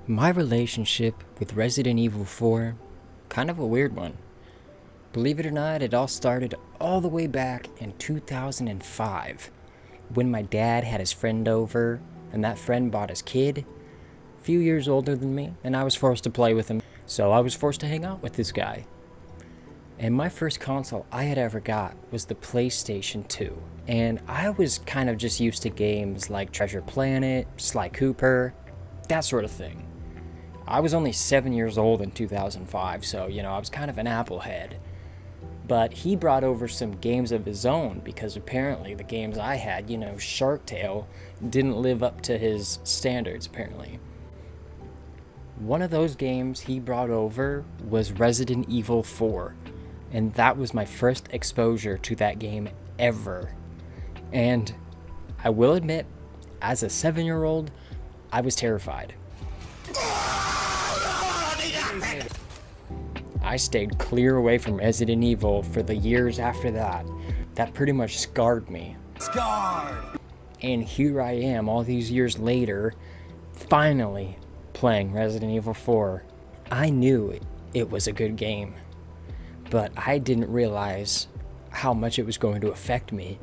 My relationship with Resident Evil 4, kind of a weird one. Believe it or not, it all started all the way back in 2005 when my dad had his friend over and that friend bought his kid, a few years older than me, and I was forced to play with him. So I was forced to hang out with this guy. And my first console I had ever got was the PlayStation 2. And I was kind of just used to games like Treasure Planet, Sly Cooper, that sort of thing. I was only 7 years old in 2005, so, I was kind of an applehead. But he brought over some games of his own because apparently the games I had, Shark Tale, didn't live up to his standards, apparently. One of those games he brought over was Resident Evil 4, and that was my first exposure to that game ever. And I will admit, as a 7-year-old, I was terrified. I stayed clear away from Resident Evil for the years after that. That pretty much scarred me. And here I am all these years later, finally playing Resident Evil 4. I knew it was a good game, but I didn't realize how much it was going to affect me.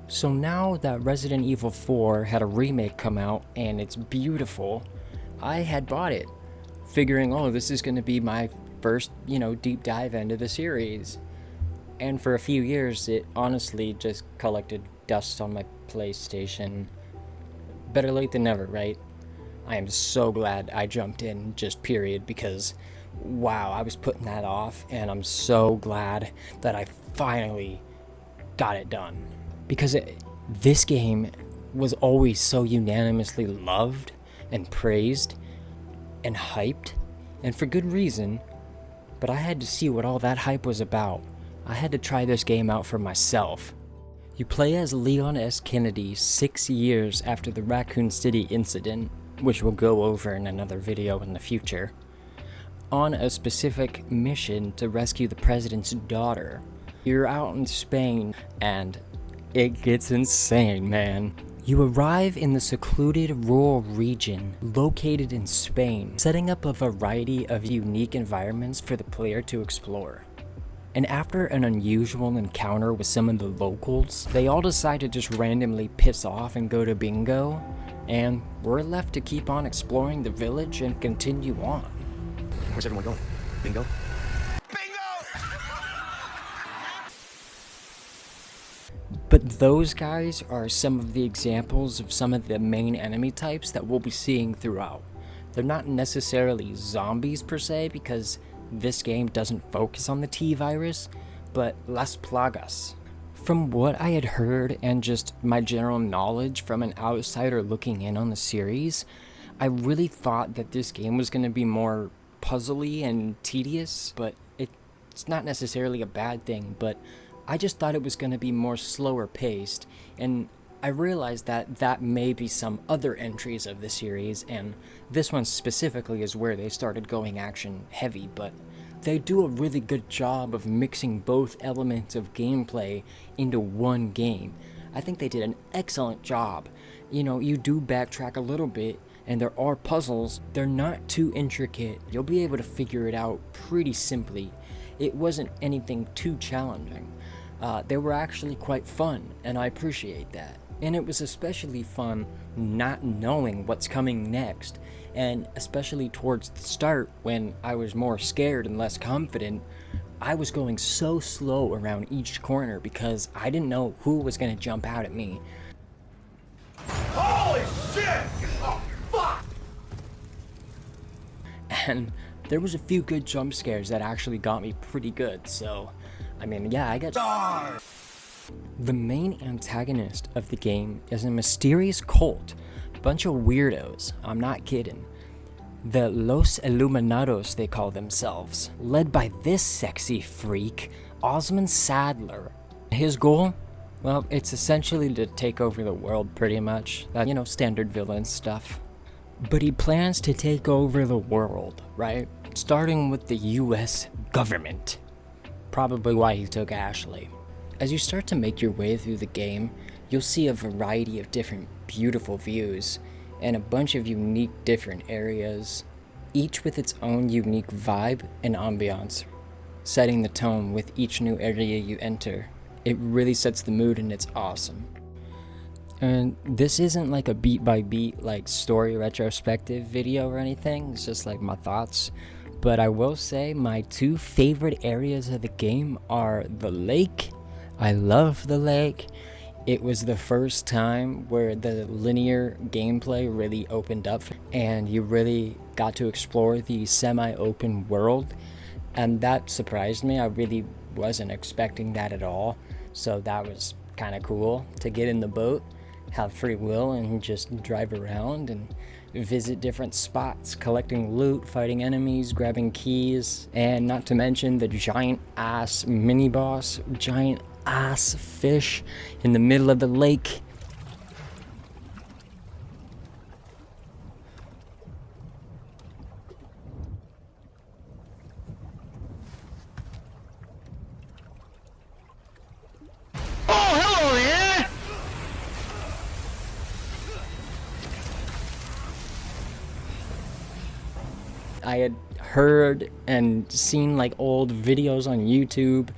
So now that Resident Evil 4 had a remake come out and it's beautiful, I had bought it, figuring, this is going to be my first, deep dive into the series. And for a few years, it honestly just collected dust on my PlayStation. Better late than never, right? I am so glad I jumped in, just period, because wow, I was putting that off, and I'm so glad that I finally got it done. Because this game was always so unanimously loved and praised and hyped, and for good reason, but I had to see what all that hype was about. I had to try this game out for myself. You play as Leon S. Kennedy 6 years after the Raccoon City incident, which we'll go over in another video in the future, on a specific mission to rescue the president's daughter. You're out in Spain, and it gets insane, man. You arrive in the secluded rural region located in Spain, setting up a variety of unique environments for the player to explore. And after an unusual encounter with some of the locals, they all decide to just randomly piss off and go to bingo, and we're left to keep on exploring the village and continue on. Where's everyone going? Bingo? But those guys are some of the examples of some of the main enemy types that we'll be seeing throughout. They're not necessarily zombies per se, because this game doesn't focus on the T-virus, but Las Plagas. From what I had heard and just my general knowledge from an outsider looking in on the series, I really thought that this game was going to be more puzzly and tedious, but it's not necessarily a bad thing, but I just thought it was going to be more slower paced, and I realized that that may be some other entries of the series, and this one specifically is where they started going action heavy, but they do a really good job of mixing both elements of gameplay into one game. I think they did an excellent job. You do backtrack a little bit, and there are puzzles. They're not too intricate. You'll be able to figure it out pretty simply. It wasn't anything too challenging. They were actually quite fun, and I appreciate that. And it was especially fun not knowing what's coming next, and especially towards the start when I was more scared and less confident, I was going so slow around each corner because I didn't know who was going to jump out at me. Holy shit! Oh, fuck! And there was a few good jump scares that actually got me pretty good, so I got... The main antagonist of the game is a mysterious cult, a bunch of weirdos, I'm not kidding. The Los Illuminados they call themselves, led by this sexy freak, Osmond Sadler. His goal? Well, it's essentially to take over the world pretty much, that, standard villain stuff. But he plans to take over the world, right? Starting with the US government. Probably why he took Ashley. As you start to make your way through the game, you'll see a variety of different beautiful views, and a bunch of unique different areas, each with its own unique vibe and ambiance, setting the tone with each new area you enter. It really sets the mood and it's awesome. And this isn't like a beat by beat like story retrospective video or anything, it's just like my thoughts. But I will say my two favorite areas of the game are the lake. I love the lake. It was the first time where the linear gameplay really opened up and you really got to explore the semi-open world, and that surprised me. I really wasn't expecting that at all, so that was kind of cool to get in the boat, have free will, and just drive around and visit different spots, collecting loot, fighting enemies, grabbing keys, and not to mention the giant ass mini boss, giant ass fish in the middle of the lake. I had heard and seen like old videos on YouTube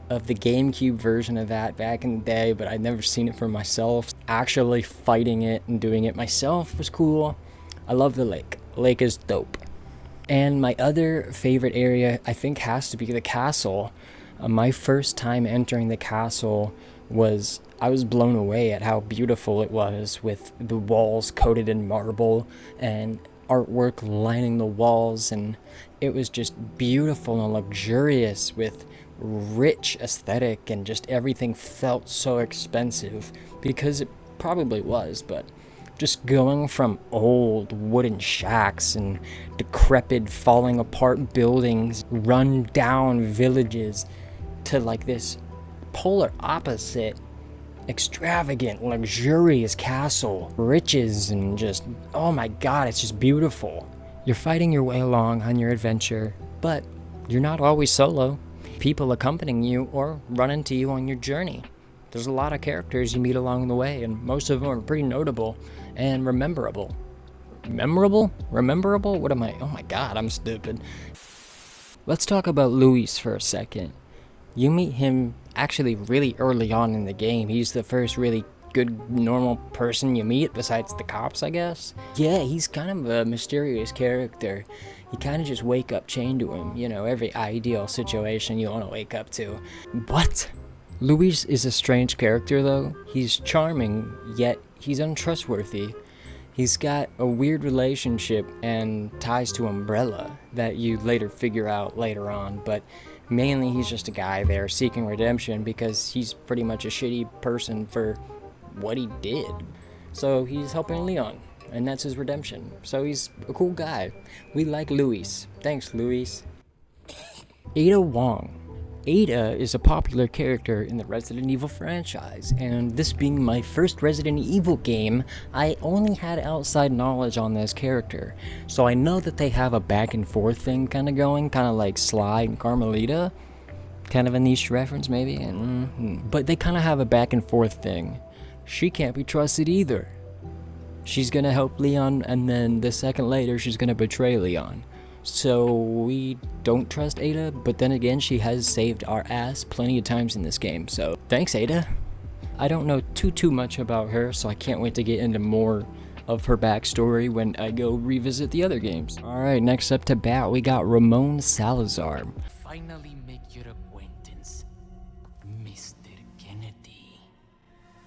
of the GameCube version of that back in the day, but I'd never seen it for myself. Actually fighting it and doing it myself was cool. I love the lake. The lake is dope. And my other favorite area, I think, has to be the castle. My first time entering the castle I was blown away at how beautiful it was, with the walls coated in marble and artwork lining the walls, and it was just beautiful and luxurious with rich aesthetic, and just everything felt so expensive, because it probably was, but just going from old wooden shacks and decrepit, falling apart buildings, run down villages, to like this polar opposite, extravagant, luxurious castle, riches, and just, oh my god, it's just beautiful. You're fighting your way along on your adventure, but you're not always solo. People accompanying you or run into you on your journey. There's a lot of characters you meet along the way, and most of them are pretty notable and rememberable. Rememberable? What am I? Oh my god, I'm stupid. Let's talk about Luis for a second. You meet him actually really early on in the game. He's the first really good, normal person you meet, besides the cops, I guess. Yeah, he's kind of a mysterious character. You kind of just wake up chained to him, you know, every ideal situation you want to wake up to. What? Luis is a strange character, though. He's charming, yet he's untrustworthy. He's got a weird relationship and ties to Umbrella that you later figure out later on, but mainly he's just a guy there seeking redemption because he's pretty much a shitty person for what he did. So he's helping Leon, and that's his redemption. So he's a cool guy. We like Luis. Thanks, Luis. Ada Wong. Ada is a popular character in the Resident Evil franchise, and this being my first Resident Evil game, I only had outside knowledge on this character. So I know that they have a back and forth thing kind of going, kind of like Sly and Carmelita. Kind of a niche reference, maybe? But they kind of have a back and forth thing. She can't be trusted either. She's gonna help Leon, and then the second later, she's gonna betray Leon. So we don't trust Ada, but then again, she has saved our ass plenty of times in this game, so thanks, Ada. I don't know too much about her, so I can't wait to get into more of her backstory when I go revisit the other games. Alright, next up to bat, we got Ramon Salazar. Finally make your acquaintance, Mr. Kennedy.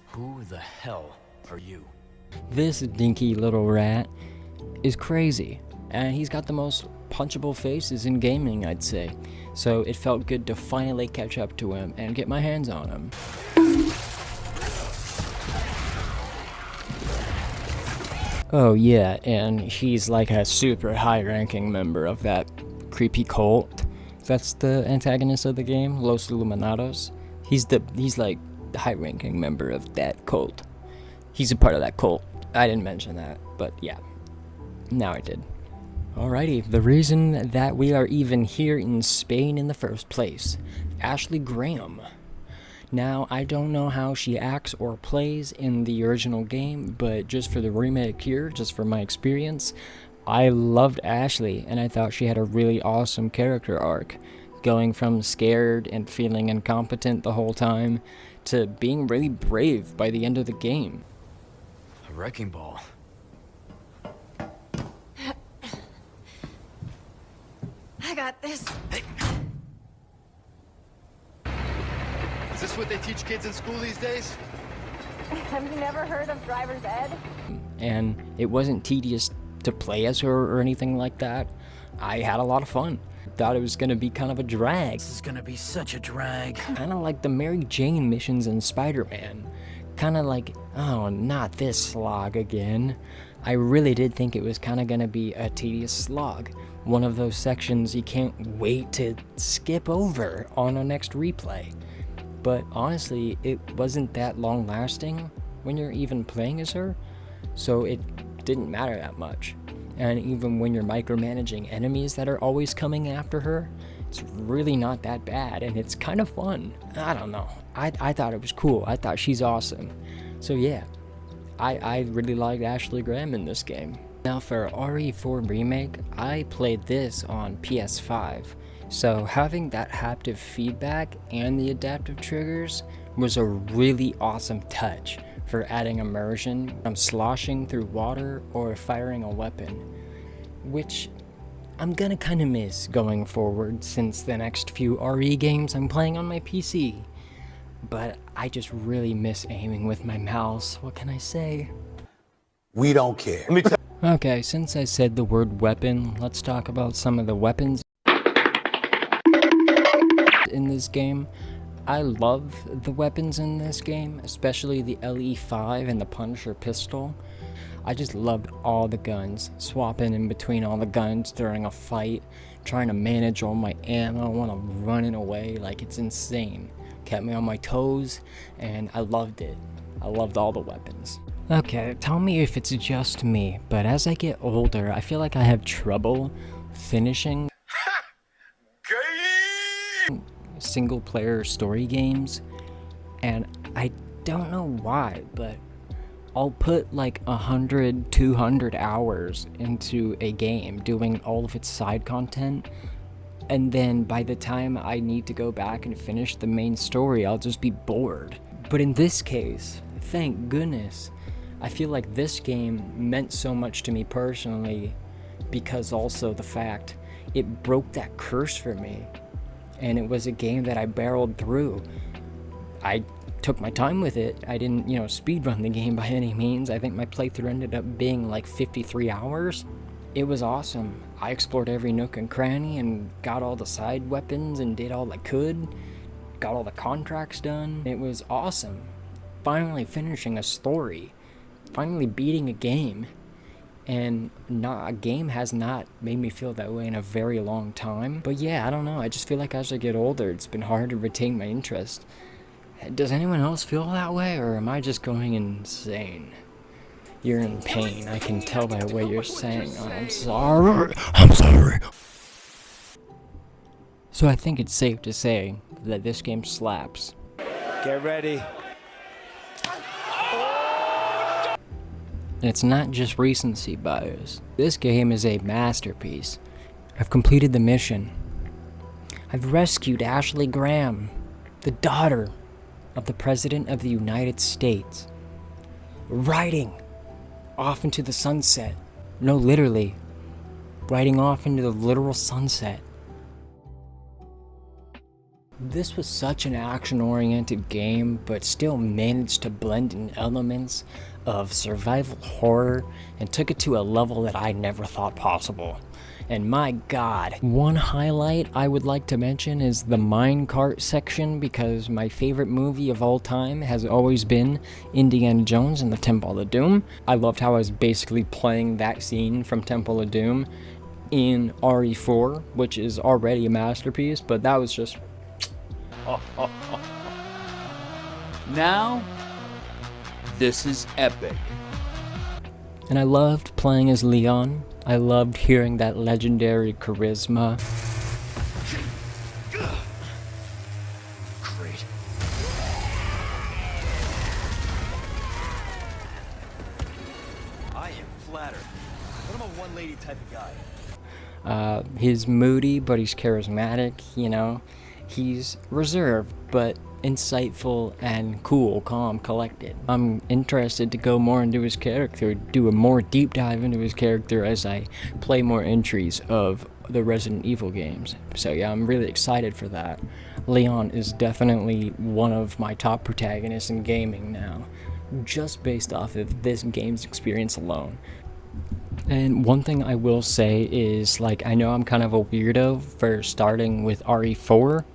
Who the hell are you? This dinky little rat is crazy, and he's got the most punchable faces in gaming, I'd say. So it felt good to finally catch up to him and get my hands on him. Oh yeah, and he's like a super high-ranking member of that creepy cult. That's the antagonist of the game, Los Illuminados. He's like the high-ranking member of that cult. He's a part of that cult. I didn't mention that, but yeah. Now I did. Alrighty, the reason that we are even here in Spain in the first place. Ashley Graham. Now, I don't know how she acts or plays in the original game, but just for the remake here, just for my experience, I loved Ashley, and I thought she had a really awesome character arc, going from scared and feeling incompetent the whole time to being really brave by the end of the game. A wrecking ball. I got this. Is this what they teach kids in school these days? Have you never heard of driver's ed? And it wasn't tedious to play as her or anything like that. I had a lot of fun. Thought it was gonna be kind of a drag. This is gonna be such a drag. Kind of like the Mary Jane missions in Spider-Man. Kind of like, oh, not this slog again. I really did think it was kind of gonna be a tedious slog. One of those sections you can't wait to skip over on a next replay. But honestly, it wasn't that long lasting when you're even playing as her, so it didn't matter that much. And even when you're micromanaging enemies that are always coming after her, it's really not that bad, and it's kind of fun. I don't know. I thought it was cool. I thought she's awesome. So yeah, I really liked Ashley Graham in this game. Now for RE4 Remake, I played this on PS5. So having that haptic feedback and the adaptive triggers was a really awesome touch for adding immersion from sloshing through water or firing a weapon, which I'm gonna kinda miss going forward since the next few RE games I'm playing on my PC. But I just really miss aiming with my mouse, what can I say? We don't care. Okay, since I said the word weapon, let's talk about some of the weapons in this game. I love the weapons in this game, especially the LE5 and the Punisher pistol. I just loved all the guns, swapping in between all the guns during a fight, trying to manage all my ammo when I'm running away, like it's insane. Kept me on my toes, and I loved it. I loved all the weapons. Okay, tell me if it's just me, but as I get older, I feel like I have trouble finishing single player story games, and I don't know why, but I'll put like 100, 200 hours into a game doing all of its side content, and then by the time I need to go back and finish the main story, I'll just be bored. But in this case, thank goodness, I feel like this game meant so much to me personally because also the fact it broke that curse for me. And it was a game that I barreled through. I took my time with it. I didn't, speedrun the game by any means. I think my playthrough ended up being like 53 hours. It was awesome. I explored every nook and cranny and got all the side weapons and did all I could. Got all the contracts done. It was awesome. Finally finishing a story. Finally beating a game. And a game has not made me feel that way in a very long time. But yeah, I don't know. I just feel like as I get older, it's been hard to retain my interest. Does anyone else feel that way, or am I just going insane? You're in pain. I can tell by what you're saying. Oh, I'm sorry. I'm sorry. So I think it's safe to say that this game slaps. Get ready. And it's not just recency bias. This game is a masterpiece. I've completed the mission. I've rescued Ashley Graham, the daughter of the President of the United States. Riding off into the sunset. No, literally. Riding off into the literal sunset. This was such an action-oriented game, but still managed to blend in elements of survival horror and took it to a level that I never thought possible. And my god, one highlight I would like to mention is the minecart section, because my favorite movie of all time has always been Indiana Jones and the Temple of Doom. I loved how I was basically playing that scene from Temple of Doom in RE4, which is already a masterpiece, but that was just... Now, this is epic. And I loved playing as Leon. I loved hearing that legendary charisma. Great. He's moody, but he's charismatic, you know. He's reserved, but insightful and cool, calm, collected. I'm interested to go more into his character, do a more deep dive into his character as I play more entries of the Resident Evil games. So yeah, I'm really excited for that. Leon is definitely one of my top protagonists in gaming now, just based off of this game's experience alone. And one thing I will say is, like, I know I'm kind of a weirdo for starting with RE4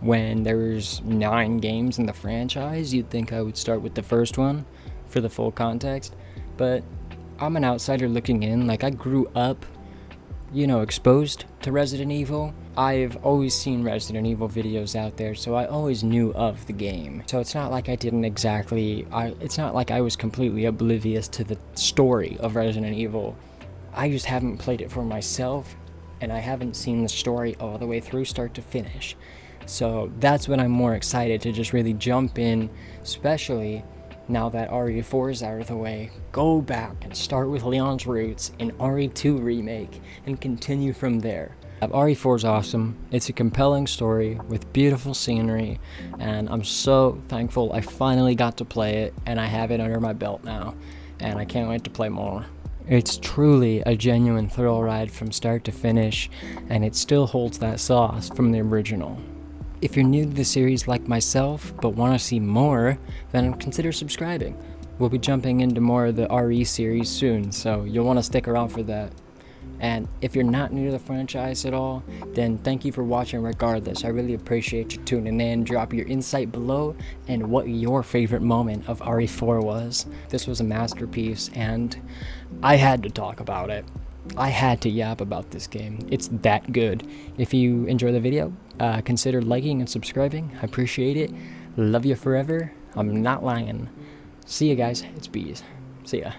when there's 9 games in the franchise. You'd think I would start with the first one for the full context, but I'm an outsider looking in. Like, I grew up, you know, exposed to Resident Evil. I've always seen Resident Evil videos out there, so I always knew of the game. So it's not like I didn't exactly, it's not like I was completely oblivious to the story of Resident Evil. I just haven't played it for myself, and I haven't seen the story all the way through start to finish. So that's when I'm more excited to just really jump in, especially now that RE4 is out of the way. Go back and start with Leon's roots in RE2 Remake and continue from there. RE4 is awesome. It's a compelling story with beautiful scenery, and I'm so thankful I finally got to play it, and I have it under my belt now, and I can't wait to play more. It's truly a genuine thrill ride from start to finish, and it still holds that sauce from the original. If you're new to the series like myself, but want to see more, then consider subscribing. We'll be jumping into more of the RE series soon, so you'll want to stick around for that. And if you're not new to the franchise at all, then thank you for watching regardless. I really appreciate you tuning in. Drop your insight below and what your favorite moment of RE4 was. This was a masterpiece, and I had to talk about it. I had to yap about this game. It's that good. If you enjoy the video, consider liking and subscribing. I appreciate it. Love you forever. I'm not lying. See ya, guys. It's Bees. See ya.